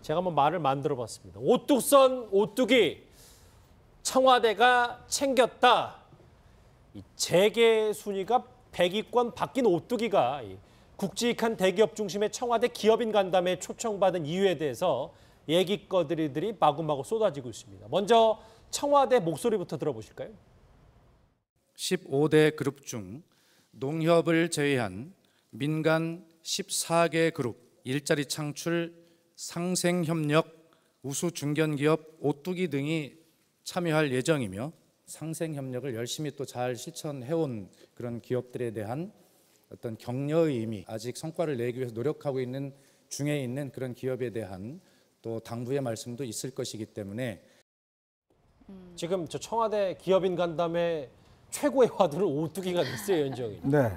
제가 한번 말을 만들어봤습니다. 오뚝선 오뚝이 청와대가 챙겼다. 이 재계 순위가 100위권 바뀐 오뚝이가 굵직한 대기업 중심의 청와대 기업인 간담회에 초청받은 이유에 대해서 얘기거리들이 마구마구 쏟아지고 있습니다. 먼저 청와대 목소리부터 들어보실까요? 15대 그룹 중 농협을 제외한 민간 14개 그룹 일자리 창출, 상생협력, 우수중견기업, 오뚜기 등이 참여할 예정이며 상생협력을 열심히 또 잘 실천해온 그런 기업들에 대한 어떤 격려의 의미, 아직 성과를 내기 위해서 노력하고 있는 중에 있는 그런 기업에 대한 또 당부의 말씀도 있을 것이기 때문에 지금 저 청와대 기업인 간담회 최고의 화두는 오뚜기가 됐어요, 연정이. 네.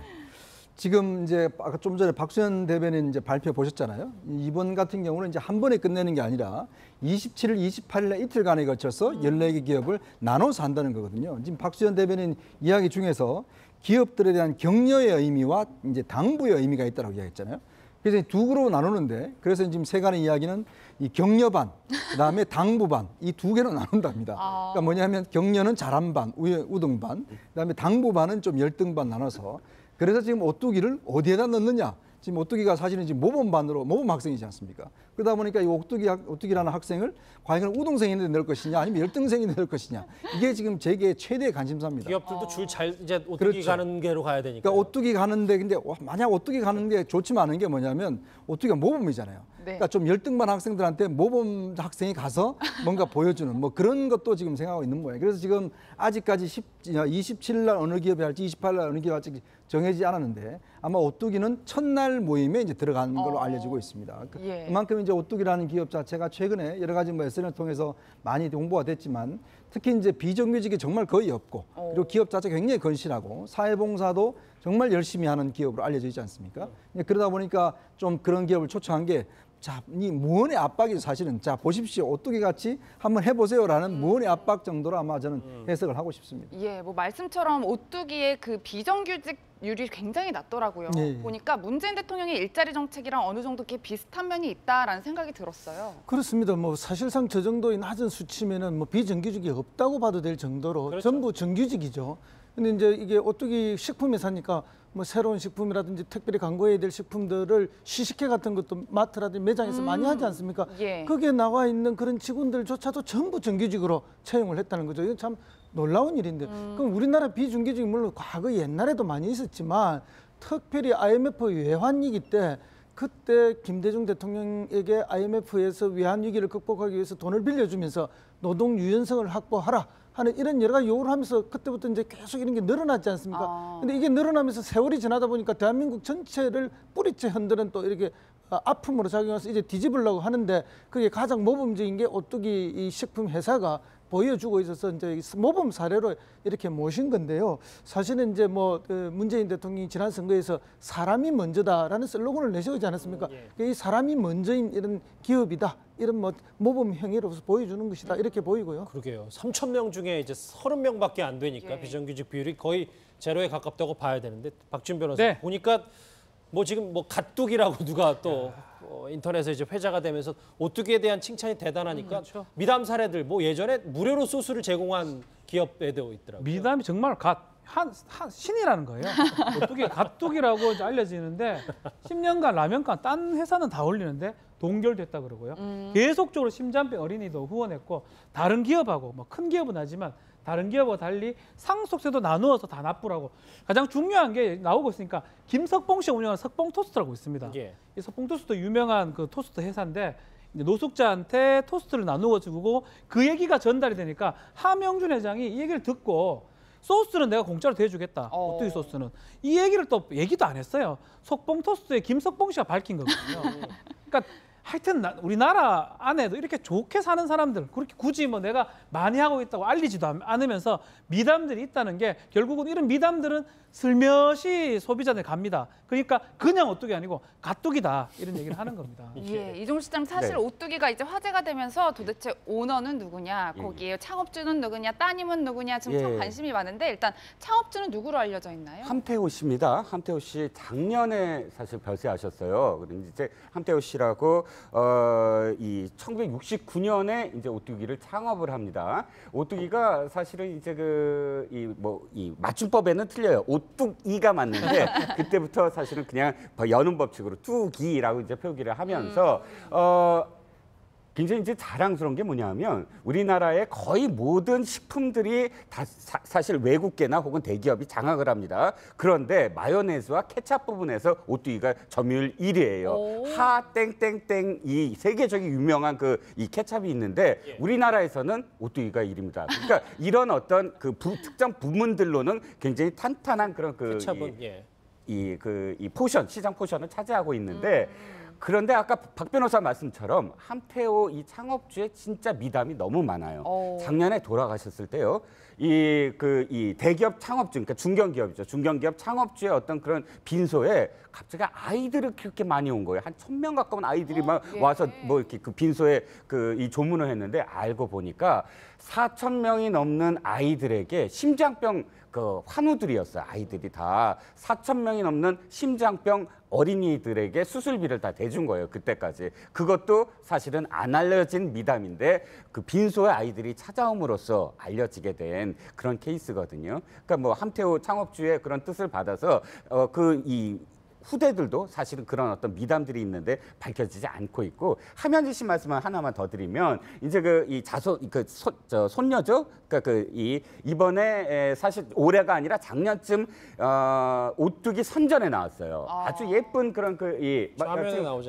지금 이제 아까 좀 전에 박수현 대변인 이제 발표 보셨잖아요. 이번 같은 경우는 이제 한 번에 끝내는 게 아니라 27일, 28일에 이틀간에 거쳐서 14개 기업을 나눠서 한다는 거거든요. 지금 박수현 대변인 이야기 중에서 기업들에 대한 격려의 의미와 이제 당부의 의미가 있다고 이야기했잖아요. 그래서 두 그룹으로 나누는데 그래서 지금 세간의 이야기는 이 격려반, 그다음에 당부반 이 두 개로 나눈답니다. 그러니까 뭐냐면 격려는 잘한 반, 우등반, 그다음에 당부반은 좀 열등반 나눠서 그래서 지금 오뚜기를 어디에다 넣느냐? 지금 오뚜기가 사실은 지금 모범 학생이지 않습니까? 그러다 보니까 이 오뚜기라는 학생을 과연 우등생인데 넣을 것이냐, 아니면 열등생인데 넣을 것이냐, 이게 지금 재계의 최대의 관심사입니다. 기업들도 줄 잘 이제 오뚜기 그렇죠. 가는 게로 가야 되니까. 그러니까 오뚜기 가는데 근데 만약 오뚜기 가는 게 좋지만 않은 게 뭐냐면 오뚜기가 모범이잖아요. 네. 그러니까 좀 열등반 학생들한테 모범 학생이 가서 뭔가 보여주는 뭐 그런 것도 지금 생각하고 있는 모양이에요. 그래서 지금 아직까지 27일 날 어느 기업이 할지 28일 날 어느 기업이 할지 정해지지 않았는데 아마 오뚜기는 첫날 모임에 이제 들어간 걸로 알려지고 있습니다. 예. 그만큼 이제 오뚜기라는 기업 자체가 최근에 여러 가지 뭐 SNS를 통해서 많이 홍보가 됐지만 특히 이제 비정규직이 정말 거의 없고 그리고 기업 자체가 굉장히 건실하고 사회봉사도 정말 열심히 하는 기업으로 알려져 있지 않습니까? 그러다 보니까 좀 그런 기업을 초청한 게 자, 이 무언의 압박이 사실은 자 보십시오 오뚜기 같이 한번 해보세요라는 무언의 압박 정도로 아마 저는 해석을 하고 싶습니다. 예, 뭐 말씀처럼 오뚜기의 그 비정규직률이 굉장히 낮더라고요. 예. 보니까 문재인 대통령의 일자리 정책이랑 어느 정도 이렇게 비슷한 면이 있다라는 생각이 들었어요. 그렇습니다. 뭐 사실상 저 정도의 낮은 수치면은 뭐 비정규직이 없다고 봐도 될 정도로 그렇죠. 전부 정규직이죠. 근데 이제 이게 오뚜기 식품회사니까 뭐 새로운 식품이라든지 특별히 광고해야 될 식품들을 시식회 같은 것도 마트라든지 매장에서 많이 하지 않습니까? 예. 거기에 나와 있는 그런 직원들조차도 전부 정규직으로 채용을 했다는 거죠. 이건 참 놀라운 일인데. 그럼 우리나라 비정규직이 물론 과거 옛날에도 많이 있었지만 특별히 IMF 외환위기 때 그때 김대중 대통령에게 IMF에서 외환위기를 극복하기 위해서 돈을 빌려주면서 노동 유연성을 확보하라 하는 이런 여러 가지 요구를 하면서 그때부터 이제 계속 이런 게 늘어났지 않습니까? 근데 이게 늘어나면서 세월이 지나다 보니까 대한민국 전체를 뿌리째 흔드는 또 이렇게 아픔으로 작용해서 이제 뒤집으려고 하는데 그게 가장 모범적인 게 오뚜기 이 식품 회사가 보여주고 있어서 이제 모범 사례로 이렇게 모신 건데요. 사실은 이제 뭐 문재인 대통령이 지난 선거에서 사람이 먼저다라는 슬로건을 내세우지 않았습니까? 이 사람이 먼저인 이런 기업이다. 이런 뭐 모범 행위로서 보여주는 것이다. 이렇게 보이고요. 그러게요. 3,000명 중에 이제 30명밖에 안 되니까 비정규직 비율이 거의 제로에 가깝다고 봐야 되는데 박준 변호사 보니까 뭐 지금 뭐 갓뚝이라고 누가 또 인터넷에 이제 회자가 되면서 오뚜기에 대한 칭찬이 대단하니까 그렇죠. 미담 사례들 뭐 예전에 무료로 소스를 제공한 기업에도 있더라고요. 미담이 정말 한 신이라는 거예요. 오뚜기 갓뚝이라고 이제 알려지는데 10년간 라면간 딴 회사는 다 올리는데 동결됐다 그러고요. 계속적으로 심장병 어린이도 후원했고 다른 기업하고 뭐 큰 기업은 하지만 다른 기업과 달리 상속세도 나누어서 다 납부라고. 가장 중요한 게 나오고 있으니까 김석봉 씨가 운영하는 석봉 토스트라고 있습니다. 이 석봉 토스트 유명한 그 토스트 회사인데 이제 노숙자한테 토스트를 나누어 주고 그 얘기가 전달이 되니까 하명준 회장이 이 얘기를 듣고 소스는 내가 공짜로 대주겠다. 오뚜기 소스는. 이 얘기를 또 얘기도 안 했어요. 석봉 토스트에 김석봉 씨가 밝힌 거거든요. 그러니까 하여튼 우리나라 안에도 이렇게 좋게 사는 사람들 그렇게 굳이 뭐 내가 많이 하고 있다고 알리지도 않으면서 미담들이 있다는 게 결국은 이런 미담들은 슬며시 소비자들 갑니다. 그러니까 그냥 오뚜기 아니고 갓뚜기다 이런 얘기를 하는 겁니다. 예, 이종우 시장 사실 오뚜기가 이제 화제가 되면서 도대체 오너는 누구냐, 거기에 창업주는 누구냐, 따님은 누구냐 지금 참 관심이 많은데 일단 창업주는 누구로 알려져 있나요? 함태호 씨입니다. 함태호 씨 작년에 사실 별세하셨어요. 그런데 이제 함태호 씨라고 이 1969년에 이제 오뚜기를 창업을 합니다. 오뚜기가 사실은 이제 이 맞춤법에는 틀려요. 오뚜기가 맞는데 그때부터 사실은 그냥 여는 법칙으로 뚜기라고 이제 표기를 하면서 굉장히 이제 자랑스러운 게 뭐냐면 우리나라의 거의 모든 식품들이 다 사실 외국계나 혹은 대기업이 장악을 합니다. 그런데 마요네즈와 케찹 부분에서 오뚜기가 점유율 1위예요. 하땡땡땡 이 세계적인 유명한 이 케찹이 있는데 우리나라에서는 오뚜기가 1위입니다. 그러니까 이런 어떤 특정 부문들로는 굉장히 탄탄한 그런 케찹은 이 포션 시장 포션을 차지하고 있는데. 그런데 아까 박 변호사 말씀처럼 함태호 이 창업주의 진짜 미담이 너무 많아요. 작년에 돌아가셨을 때요. 이 대기업 창업주, 그러니까 중견기업이죠. 중견기업 창업주의 어떤 그런 빈소에 갑자기 아이들이 그렇게 많이 온 거예요. 한 1000명 가까운 아이들이 막 와서 뭐 이렇게 그 빈소에 이 조문을 했는데 알고 보니까 4000명이 넘는 아이들에게 심장병 환우들이었어요. 아이들이 다 4000명이 넘는 심장병 어린이들에게 수술비를 다 대준 거예요. 그때까지. 그것도 사실은 안 알려진 미담인데 그 빈소에 아이들이 찾아옴으로써 알려지게 된 그런 케이스거든요. 그러니까 뭐 함태호 창업주의 그런 뜻을 받아서 이 후대들도 사실은 그런 어떤 미담들이 있는데 밝혀지지 않고 있고 함현지 씨 말씀을 하나만 더 드리면 이제 이 손녀죠. 그러니까 이번에 사실 올해가 아니라 작년쯤 오뚜기 선전에 나왔어요. 아주 예쁜 그런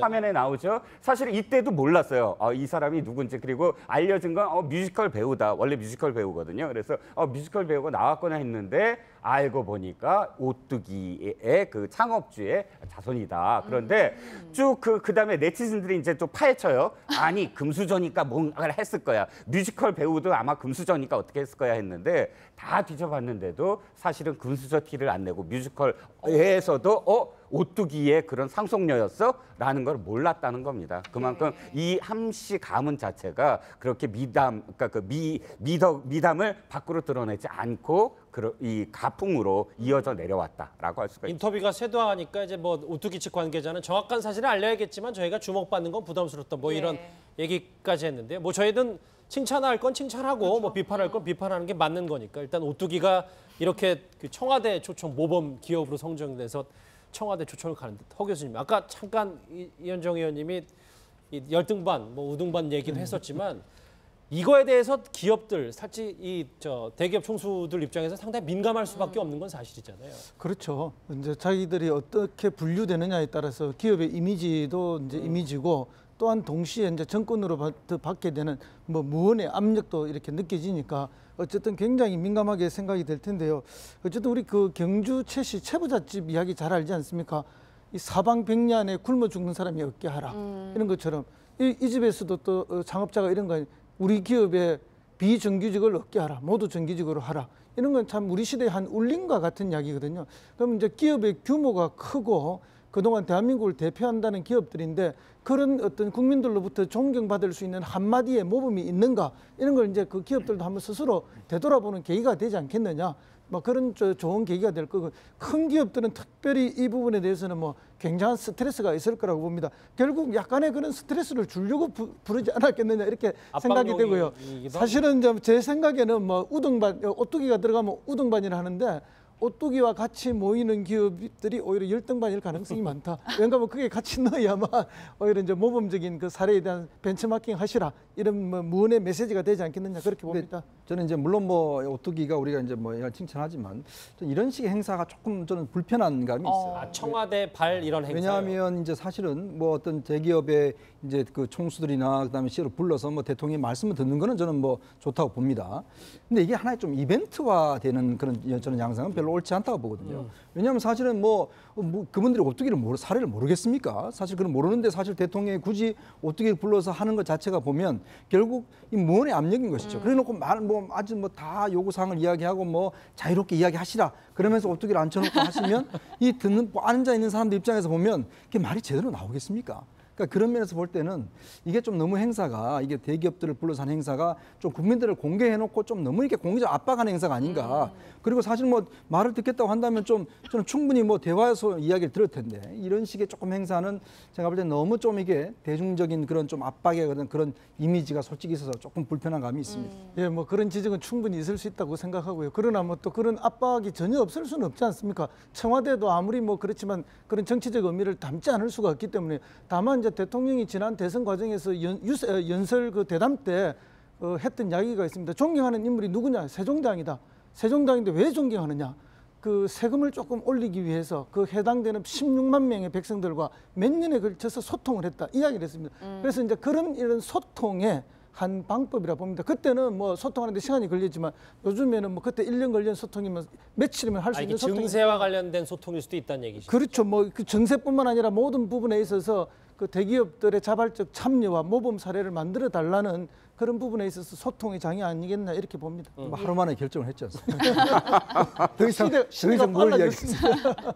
화면에 나오죠. 사실 이때도 몰랐어요. 이 사람이 누군지. 그리고 알려진 건 뮤지컬 배우다. 원래 뮤지컬 배우거든요. 그래서 뮤지컬 배우가 나왔거나 했는데 알고 보니까 오뚜기의 그 창업주의 자손이다. 그런데 쭉 그다음에 네티즌들이 이제 또 파헤쳐요. 아니 금수저니까 뭔가를 했을 거야. 뮤지컬 배우도 아마 금수저니까 어떻게 했을 거야 했는데 다 뒤져봤는데도 사실은 금수저 티를 안 내고 뮤지컬에서도 오뚜기의 그런 상속녀였어? 라는 걸 몰랐다는 겁니다. 그만큼 이 함씨 가문 자체가 그렇게 미담을 밖으로 드러내지 않고 이 가풍으로 이어져 내려왔다라고 할 수가 있습니다. 인터뷰가 쇄도하니까 이제 뭐 오뚜기 측 관계자는 정확한 사실을 알려야겠지만 저희가 주목받는 건 부담스럽다. 뭐 이런 얘기까지 했는데요. 뭐 저희는 칭찬할 건 칭찬하고 뭐 비판할 건 비판하는 게 맞는 거니까 일단 오뚜기가 이렇게 청와대 초청 모범 기업으로 성정돼서 청와대 초청을 가는데 허 교수님 아까 잠깐 이현정 의원님이 열등반 뭐 우등반 얘기도 했었지만 이거에 대해서 기업들 사실 대기업 총수들 입장에서 상당히 민감할 수밖에 없는 건 사실이잖아요. 그렇죠. 이제 자기들이 어떻게 분류되느냐에 따라서 기업의 이미지도 이제 이미지고 또한 동시에 이제 정권으로 받게 되는 뭐 무언의 압력도 이렇게 느껴지니까 어쨌든 굉장히 민감하게 생각이 될 텐데요. 어쨌든 우리 경주 최씨 최부잣집 이야기 잘 알지 않습니까? 이 사방백년에 굶어 죽는 사람이 없게 하라 이런 것처럼 이 집에서도 또 창업자가 이런 거 우리 기업에 비정규직을 없게 하라, 모두 정규직으로 하라. 이런 건 참 우리 시대의 한 울림과 같은 이야기거든요. 그럼 이제 기업의 규모가 크고 그동안 대한민국을 대표한다는 기업들인데 그런 어떤 국민들로부터 존경받을 수 있는 한마디의 모범이 있는가 이런 걸 이제 그 기업들도 한번 스스로 되돌아보는 계기가 되지 않겠느냐. 뭐 그런 좋은 계기가 될 거고 큰 기업들은 특별히 이 부분에 대해서는 뭐 굉장한 스트레스가 있을 거라고 봅니다. 결국 약간의 그런 스트레스를 주려고 부르지 않았겠느냐 이렇게 생각이 되고요. 사실은 제 생각에는 뭐 우등반 오뚜기가 들어가면 우등반이라 하는데 오뚜기와 같이 모이는 기업들이 오히려 열등반일 가능성이 많다. 왜냐하면 그게 같이 넣어야만 오히려 이제 모범적인 그 사례에 대한 벤치마킹 하시라 이런 뭐 무언의 메시지가 되지 않겠느냐 그렇게 봅니다. 저는 이제 물론 뭐 오뚜기가 우리가 이제 뭐 이걸 칭찬하지만 이런 식의 행사가 조금 저는 불편한 감이 있어요. 청와대 발 이런 행사. 왜냐하면 이제 사실은 뭐 어떤 대기업의 이제 그 총수들이나 그다음에 시로 불러서 뭐 대통령의 말씀을 듣는 거는 저는 뭐 좋다고 봅니다. 근데 이게 하나의 좀 이벤트화되는 그런 저는 양상은 별로 옳지 않다고 보거든요. 왜냐하면 사실은 뭐 그분들이 오뚜기를 사례를 모르겠습니까? 사실 그걸 모르는데 사실 대통령이 굳이 오뚜기를 불러서 하는 것 자체가 보면 결국 이 무언의 압력인 것이죠. 그래놓고 아주 뭐 다 요구사항을 이야기하고 뭐 자유롭게 이야기하시라 그러면서 오뚜기를 앉혀놓고 하시면 이 듣는 앉아 있는 사람들 입장에서 보면 그게 말이 제대로 나오겠습니까? 그러니까 그러니까 그런 면에서 볼 때는 이게 좀 너무 행사가 이게 대기업들을 불러서 하는 행사가 좀 국민들을 공개해놓고 좀 너무 이렇게 공개적 압박하는 행사가 아닌가. 그리고 사실 뭐 말을 듣겠다고 한다면 좀 저는 충분히 뭐 대화에서 이야기를 들을 텐데 이런 식의 조금 행사는 제가 볼 때 너무 좀 이게 대중적인 그런 좀 압박의 그런 이미지가 솔직히 있어서 조금 불편한 감이 있습니다. 예, 뭐 그런 지적은 충분히 있을 수 있다고 생각하고요. 그러나 뭐 또 그런 압박이 전혀 없을 수는 없지 않습니까? 청와대도 아무리 뭐 그렇지만 그런 정치적 의미를 담지 않을 수가 없기 때문에 다만 이제 대통령이 지난 대선 과정에서 연설 그 대담 때 했던 이야기가 있습니다. 존경하는 인물이 누구냐? 세종대왕이다. 세종대왕인데 왜 존경하느냐? 그 세금을 조금 올리기 위해서 그 해당되는 16만 명의 백성들과 몇 년에 걸쳐서 소통을 했다. 이야기를 했습니다. 그래서 이제 그런 이런 소통의 한 방법이라 봅니다. 그때는 뭐 소통하는데 시간이 걸리지만 요즘에는 뭐 그때 1년 걸린 소통이면 며칠이면 할 수 있는 이게 소통이 증세와 관련된 소통일 수도 있다는 얘기죠. 그렇죠. 뭐 그 정세뿐만 아니라 모든 부분에 있어서 그 대기업들의 자발적 참여와 모범 사례를 만들어 달라는 그런 부분에 있어서 소통의 장이 아니겠나 이렇게 봅니다. 뭐 하루 만에 결정을 했지 않습니까? 더 이상 뭘 이야기했습니다.